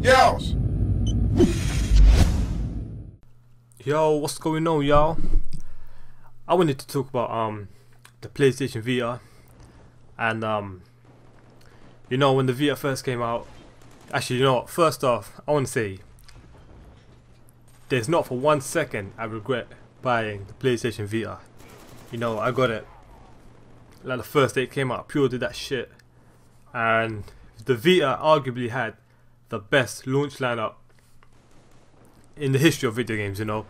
Yos! Yo, what's going on, y'all? I wanted to talk about the PlayStation Vita, and you know, when the Vita first came out. Actually, you know what? First off, I want to say there's not for 1 second I regret buying the PlayStation Vita. You know, I got it like the first day it came out. I pre-ordered that shit, and the Vita arguably had the best launch lineup in the history of video games. You know,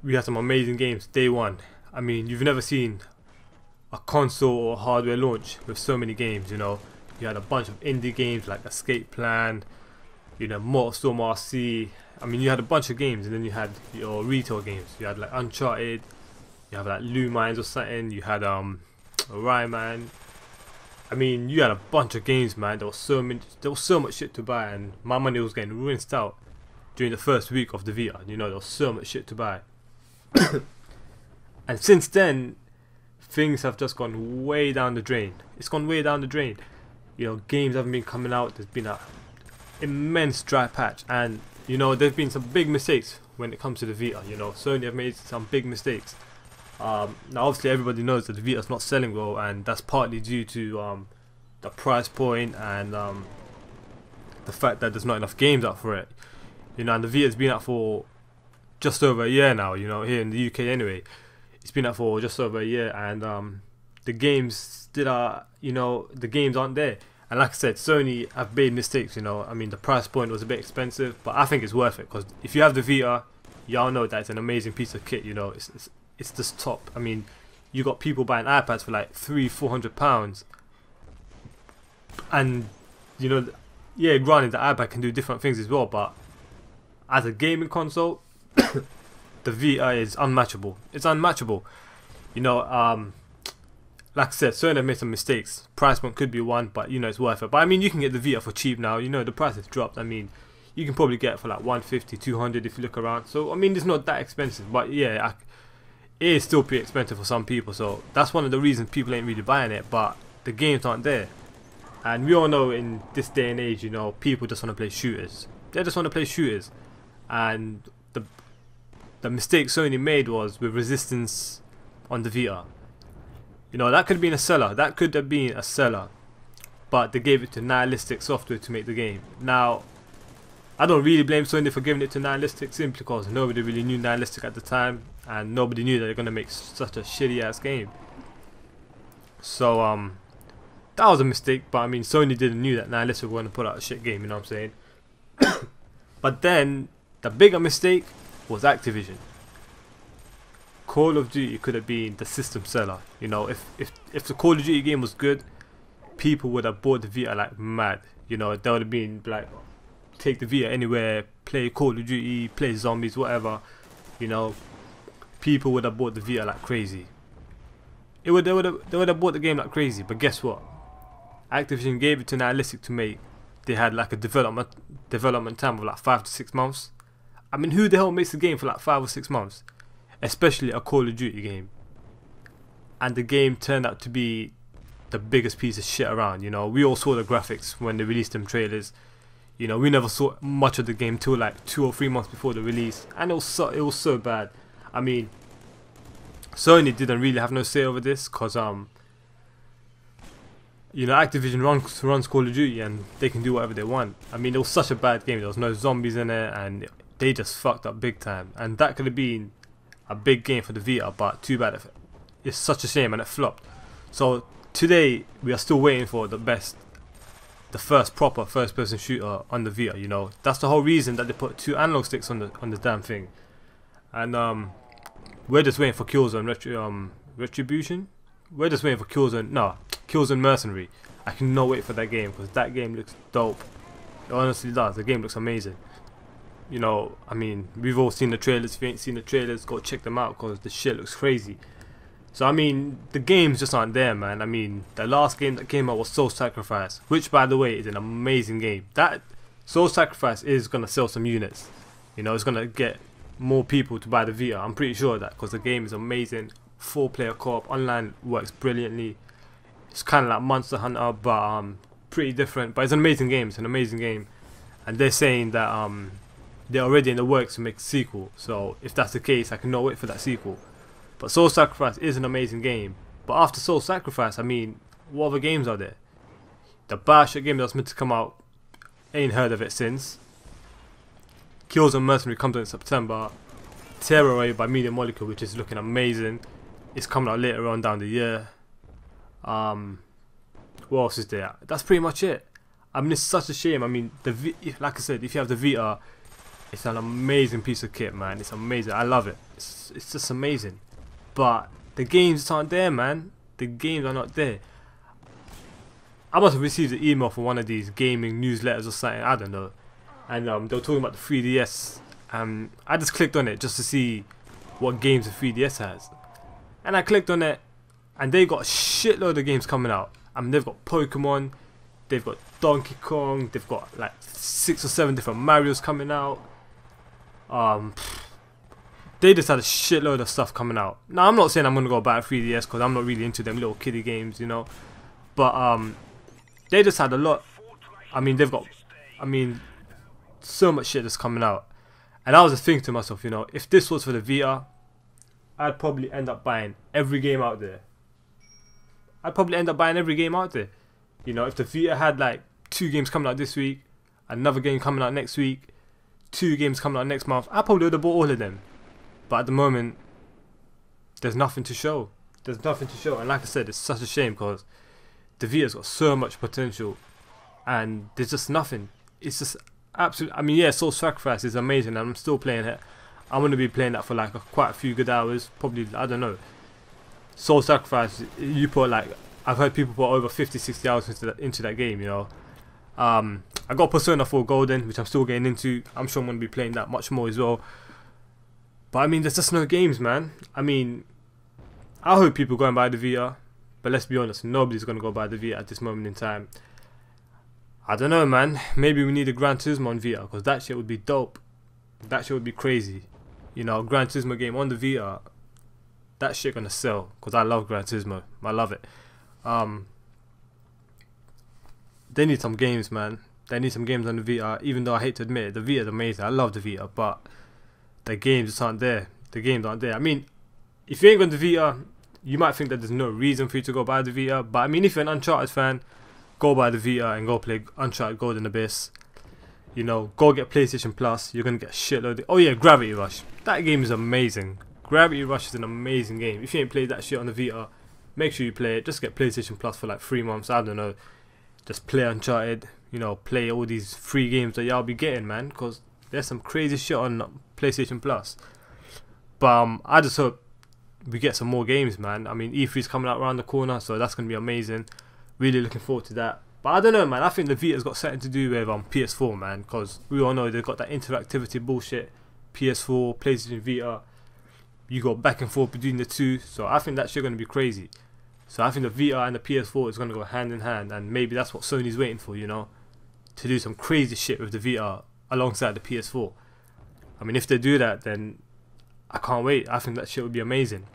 we had some amazing games day one. I mean, you've never seen a console or hardware launch with so many games. You know, you had a bunch of indie games like Escape Plan, you know, Motorstorm RC. I mean, you had a bunch of games, and then you had your retail games. You had like Uncharted, you have like Lumines or something. You had Rayman. I mean, you had a bunch of games, man. There was so much shit to buy, and my money was getting rinsed out during the first week of the Vita. You know, there was so much shit to buy. And since then, things have just gone way down the drain. It's gone way down the drain. You know, games haven't been coming out. There's been an immense dry patch, and you know, there's been some big mistakes when it comes to the Vita. You know, Sony have made some big mistakes. Now obviously everybody knows that the Vita's not selling well, and that's partly due to the price point and the fact that there's not enough games out for it. You know, and the Vita's been out for just over a year now, you know, here in the UK anyway. It's been out for just over a year, and the games still are, you know, the games aren't there. And like I said, Sony have made mistakes, you know. I mean, the price point was a bit expensive, but I think it's worth it, because if you have the Vita, y'all know that it's an amazing piece of kit, you know. It's just top. I mean, you got people buying iPads for like £300-400, and you know, yeah, granted the iPad can do different things as well, but as a gaming console, the Vita is unmatchable. It's unmatchable. You know, like I said, Sony have made some mistakes. Price point could be one, but you know, it's worth it. But I mean, you can get the Vita for cheap now. You know, the price has dropped. I mean, you can probably get it for like 150, 200 if you look around. So I mean, it's not that expensive, but yeah, it is still pretty expensive for some people. So that's one of the reasons people ain't really buying it. But the games aren't there, and we all know in this day and age, you know, people just want to play shooters. They just want to play shooters, and the mistake Sony made was with Resistance on the Vita. You know, that could have been a seller. That could have been a seller, but they gave it to Nihilistic Software to make the game. Now, I don't really blame Sony for giving it to Nihilistic, simply because nobody really knew Nihilistic at the time, and nobody knew that they're gonna make such a shitty ass game. So that was a mistake. But I mean, Sony didn't knew that Nihilistic were gonna put out a shit game. You know what I'm saying? But then the bigger mistake was Activision. Call of Duty could have been the system seller. You know, if the Call of Duty game was good, people would have bought the Vita like mad. You know, they would have been like, take the Vita anywhere, play Call of Duty, play zombies, whatever. You know, people would have bought the Vita like crazy. They would have bought the game like crazy. But guess what? Activision gave it to Nihilistic to make. They had like a development time of like 5 to 6 months. I mean, who the hell makes a game for like 5 or 6 months? Especially a Call of Duty game. And the game turned out to be the biggest piece of shit around. You know, we all saw the graphics when they released them trailers. You know, we never saw much of the game till like 2 or 3 months before the release, and it was so bad. I mean, Sony didn't really have no say over this, cause you know, Activision runs Call of Duty, and they can do whatever they want. I mean, it was such a bad game. There was no zombies in it, and they just fucked up big time. And that could have been a big game for the Vita, but too bad. It's such a shame, and it flopped. So today we are still waiting for the first proper first-person shooter on the Vita. You know, that's the whole reason that they put 2 analog sticks on the damn thing. And we're just waiting for Killzone Retribution. We're just waiting for Killzone Mercenary. I cannot wait for that game, because that game looks dope. It honestly does. The game looks amazing. You know, I mean, we've all seen the trailers. If you ain't seen the trailers, go check them out, because the shit looks crazy. So I mean, the games just aren't there, man. I mean, the last game that came out was Soul Sacrifice, which, by the way, is an amazing game. That Soul Sacrifice is gonna sell some units. You know, it's gonna get more people to buy the Vita. I'm pretty sure of that, because the game is amazing. 4-player co-op online works brilliantly. It's kind of like Monster Hunter, but pretty different. But it's an amazing game. It's an amazing game, and they're saying that they're already in the works to make a sequel. So if that's the case, I cannot wait for that sequel. But Soul Sacrifice is an amazing game. But after Soul Sacrifice, I mean, what other games are there? The Bioshock game that was meant to come out, ain't heard of it since. Killzone Mercenary comes out in September. Tearaway by Media Molecule, which is looking amazing, it's coming out later on down the year. What else is there? That's pretty much it. I mean, it's such a shame. I mean, like I said, if you have the Vita, it's an amazing piece of kit, man. It's amazing. I love it. It's just amazing. But the games aren't there, man. The games are not there. I must have received an email from one of these gaming newsletters or something, I don't know. And they were talking about the 3DS. I just clicked on it just to see what games the 3DS has. And I clicked on it, and they got a shitload of games coming out. I mean, they've got Pokemon, they've got Donkey Kong, they've got like 6 or 7 different Marios coming out. They just had a shitload of stuff coming out. Now, I'm not saying I'm going to go buy a 3DS because I'm not really into them little kiddie games, you know. But they just had a lot. I mean, they've got, so much shit that's coming out. And I was just thinking to myself, you know, if this was for the Vita, I'd probably end up buying every game out there. You know, if the Vita had like 2 games coming out this week, another game coming out next week, 2 games coming out next month, I probably would have bought all of them. But at the moment, there's nothing to show. And like I said, it's such a shame because the Vita's got so much potential and there's just nothing. It's just absolutely, I mean, yeah, Soul Sacrifice is amazing and I'm still playing it. I'm going to be playing that for like quite a few good hours, probably, I don't know. Soul Sacrifice, you put like, I've heard people put over 50-60 hours into that game, you know. I got Persona 4 Golden, which I'm still getting into. I'm sure I'm going to be playing that much more as well. But I mean, there's just no games, man. I mean, I hope people go and buy the Vita, but let's be honest, nobody's going to go buy the Vita at this moment in time. I don't know, man. Maybe we need a Gran Turismo on Vita, because that shit would be dope. That shit would be crazy. You know, Gran Turismo game on the Vita, that shit gonna sell, because I love Gran Turismo. I love it. They need some games, man. They need some games on the Vita, even though I hate to admit it, the Vita's amazing. I love the Vita, but the games just aren't there. The games aren't there. I mean, if you ain't got the Vita, you might think that there's no reason for you to go buy the Vita, but I mean, if you're an Uncharted fan, go buy the Vita and go play Uncharted Golden Abyss. You know, go get PlayStation Plus. You're gonna get a shitload of, oh yeah, Gravity Rush. That game is amazing. Gravity Rush is an amazing game. If you ain't played that shit on the Vita, make sure you play it. Just get PlayStation Plus for like 3 months. I don't know. Just play Uncharted. You know, play all these free games that y'all be getting, man. Because there's some crazy shit on PlayStation Plus. But I just hope we get some more games, man. I mean, E3's coming out around the corner, so that's gonna be amazing. Really looking forward to that. But I don't know, man. I think the Vita's got something to do with PS4, man. Because we all know they've got that interactivity bullshit. PS4, PlayStation Vita. You go back and forth between the two. So I think that shit going to be crazy. So I think the Vita and the PS4 is going to go hand in hand. And maybe that's what Sony's waiting for, you know. To do some crazy shit with the Vita alongside the PS4. I mean, if they do that, then I can't wait. I think that shit would be amazing.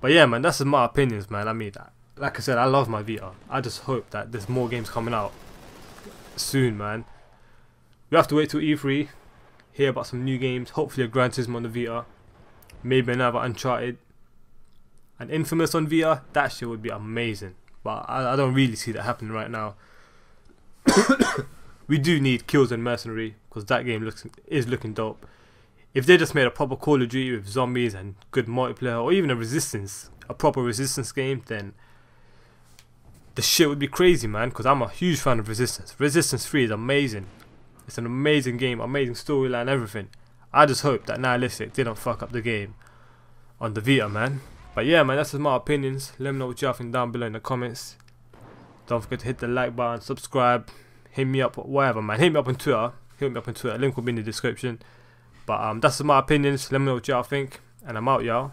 But yeah, man, that's just my opinions, man. I mean, like I said, I love my Vita. I just hope that there's more games coming out soon, man. We have to wait till E3, hear about some new games. Hopefully a Gran Turismo on the Vita. Maybe another Uncharted. And Infamous on Vita, that shit would be amazing. But I don't really see that happening right now. We do need Killzone Mercenary, because that game is looking dope. If they just made a proper Call of Duty with zombies and good multiplayer, or even a proper Resistance game, then the shit would be crazy, man, because I'm a huge fan of Resistance. Resistance 3 is amazing. It's an amazing game, amazing storyline, everything. I just hope that Nihilistic didn't fuck up the game on the Vita, man. But yeah, man, that's just my opinions. Let me know what y'all think down below in the comments. Don't forget to hit the like button, subscribe, hit me up, whatever, man. Hit me up on Twitter. Link will be in the description. But that's just my opinions. Let me know what y'all think. And I'm out, y'all.